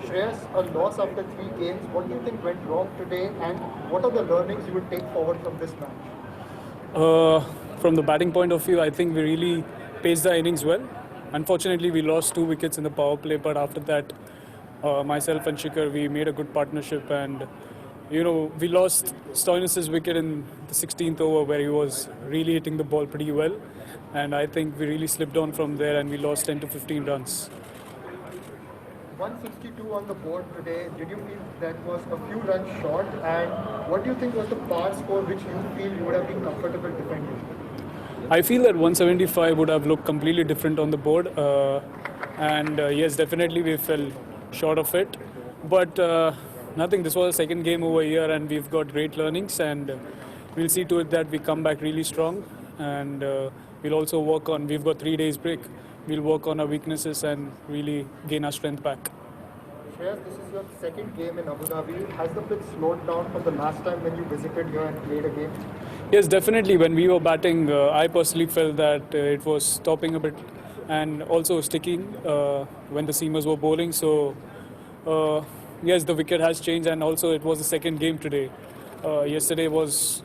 Shreyas, a loss after 3 games. What do you think went wrong today, and what are the learnings you would take forward from this match? Uh, from the batting point of view, I think we really paced the innings well. Unfortunately, we lost 2 wickets in the power play, but after that, myself and Shikhar, we made a good partnership, and we lost Stoinis' wicket in the 16th over where he was really hitting the ball pretty well, and I think we really slipped on from there, and we lost 10 to 15 runs. 162 on the board today. Did you feel that was a few runs short? And what do you think was the par score which you feel you would have been comfortable defending? I feel that 175 would have looked completely different on the board, and yes, definitely we fell short of it. But nothing. This was a second game over here, and we've got great learnings, and we'll see to it that we come back really strong, and we'll also work on. We've got 3 days break. We'll work on our weaknesses and really gain our strength back. Shreyas, this is your second game in Abu Dhabi. Has the pitch slowed down from the last time when you visited here and played a game? Yes, definitely. When we were batting, I personally felt that it was stopping a bit and also sticking when the seamers were bowling. So, yes, the wicket has changed, and also it was the second game today. Yesterday was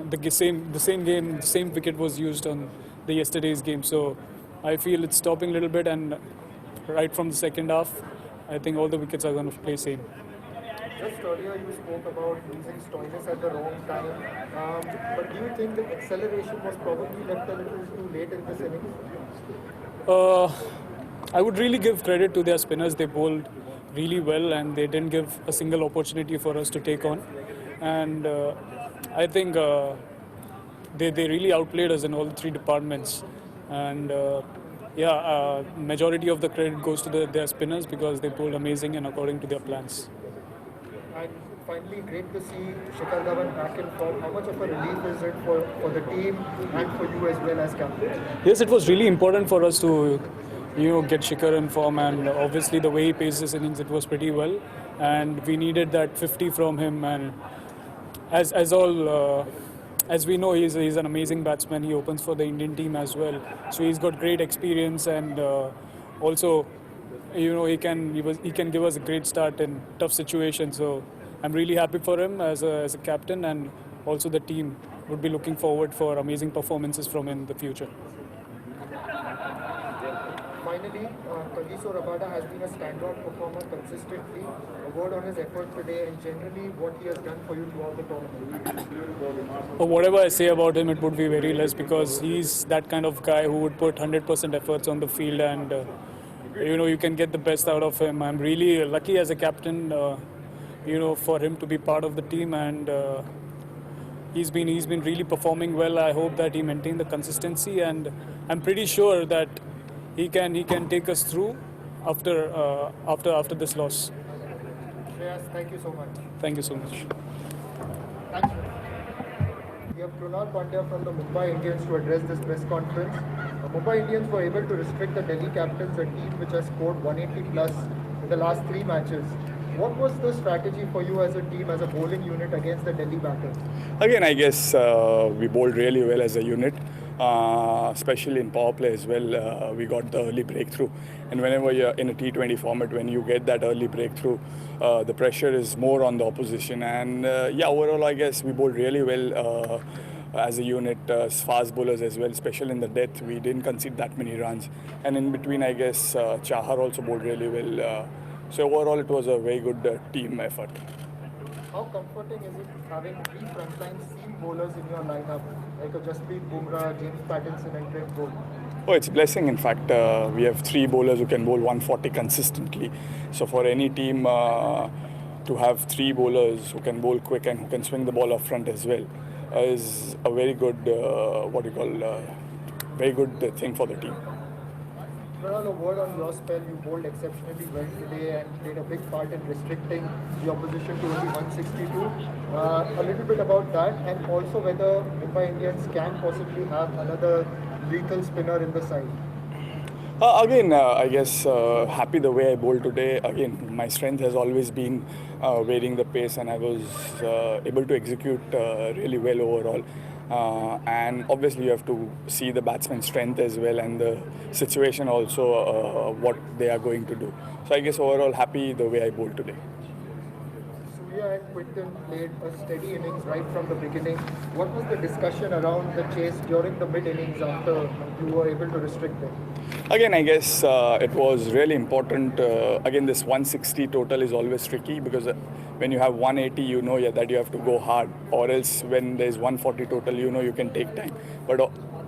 the same game, the same wicket was used on the yesterday's game. So, I feel it's stopping a little bit, and right from the second half, I think all the wickets are going to play same. Just earlier you spoke about losing Stoinis at the wrong time. But do you think the acceleration was probably left a little too late in this innings? I would really give credit to their spinners. They bowled really well, and they didn't give a single opportunity for us to take on. And I think they really outplayed us in all the three departments. And majority of the credit goes to their spinners because they bowled amazing and according to their plans. And finally, great to see Shikhar Dhawan back in form. How much of a relief is it for the team and for you as well as captain? Yes, it was really important for us to, get Shikhar in form, and obviously the way he paced this innings, it was pretty well, and we needed that 50 from him. And as we know, he's an amazing batsman. He opens for the Indian team as well, so he's got great experience, and also, he can give us a great start in tough situations. So I'm really happy for him as a captain, and also the team would be looking forward for amazing performances from him in the future. Finally, Kagiso Rabada has been a standout performer consistently. A word on his effort today and generally what he has done for you throughout the tournament. Whatever I say about him, it would be very less because he's that kind of guy who would put 100% efforts on the field, and you can get the best out of him. I'm really lucky as a captain, for him to be part of the team, and he's been really performing well. I hope that he maintains the consistency, and I'm pretty sure that he can take us through after this loss. Shreyas, thank you so much. Thank you so much. Thanks. We have Krunal Pandya from the Mumbai Indians to address this press conference. The Mumbai Indians were able to restrict the Delhi Capitals, a team which has scored 180 plus in the last 3 matches. What was the strategy for you as a team, as a bowling unit against the Delhi batters? Again, I guess we bowled really well as a unit, especially in power play as well. We got the early breakthrough, and whenever you're in a T20 format, when you get that early breakthrough, the pressure is more on the opposition. And overall, I guess we bowled really well as a unit, fast bowlers as well, especially in the death. We didn't concede that many runs, and in between, I guess Chahar also bowled really well. So overall, it was a very good team effort. How comforting is it having 3 frontline seam bowlers in your lineup, like a Jasprit Bumrah, James Pattinson and Trent Boult? Oh, it's a blessing. In fact, we have 3 bowlers who can bowl 140 consistently. So for any team to have 3 bowlers who can bowl quick and who can swing the ball up front as well is a very good, very good thing for the team. Kunal, a word on your spell. You bowled exceptionally well today and played a big part in restricting the opposition to only 162. A little bit about that, and also whether Mumbai Indians can possibly have another lethal spinner in the side. I guess happy the way I bowled today. Again, my strength has always been varying the pace, and I was able to execute really well overall. And obviously you have to see the batsman's strength as well and the situation also, what they are going to do. So I guess overall happy the way I bowled today. Surya and Quinton played a steady innings right from the beginning. What was the discussion around the chase during the mid innings after you were able to restrict them? Again, I guess it was really important. Again, this 160 total is always tricky because when you have 180, you know that you have to go hard, or else when there's 140 total, you know you can take time. But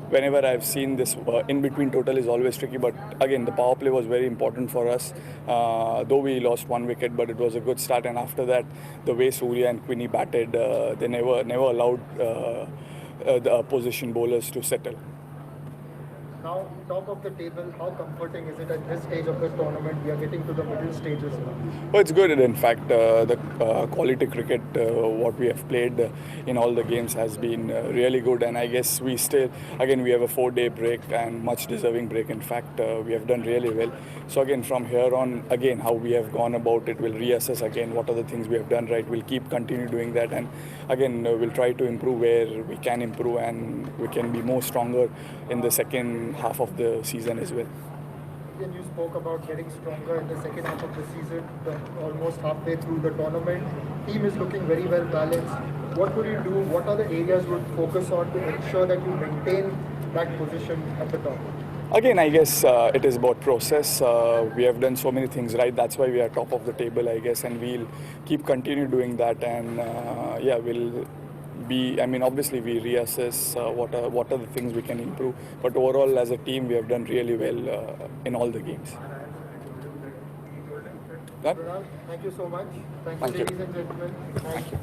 whenever I've seen this in between total is always tricky. But again, the power play was very important for us. Though we lost 1 wicket, but it was a good start. And after that, the way Surya and Quinny batted, they never allowed the opposition bowlers to settle. Now, top of the table, how comforting is it at this stage of the tournament? We are getting to the middle stages now. Oh, it's good. In fact, the quality cricket, what we have played in all the games has been really good. And I guess we still, again, we have a 4-day break and much deserving break. In fact, we have done really well. So again, from here on, again, how we have gone about it, we'll reassess again what are the things we have done right. We'll continue doing that. And again, we'll try to improve where we can improve, and we can be more stronger in the second half of the season as well. Then you spoke about getting stronger in the second half of the season, almost halfway through the tournament. Team is looking very well balanced. What would you do? What are the areas you would focus on to ensure that you maintain that position at the top? Again, I guess it is about process. We have done so many things right. That's why we are top of the table, I guess, and we'll continue doing that. And we'll be. I mean, obviously, we reassess what are the things we can improve. But overall, as a team, we have done really well in all the games. Kunal, thank you so much. Thank you, Thank you. ladies and gentlemen. Thank you.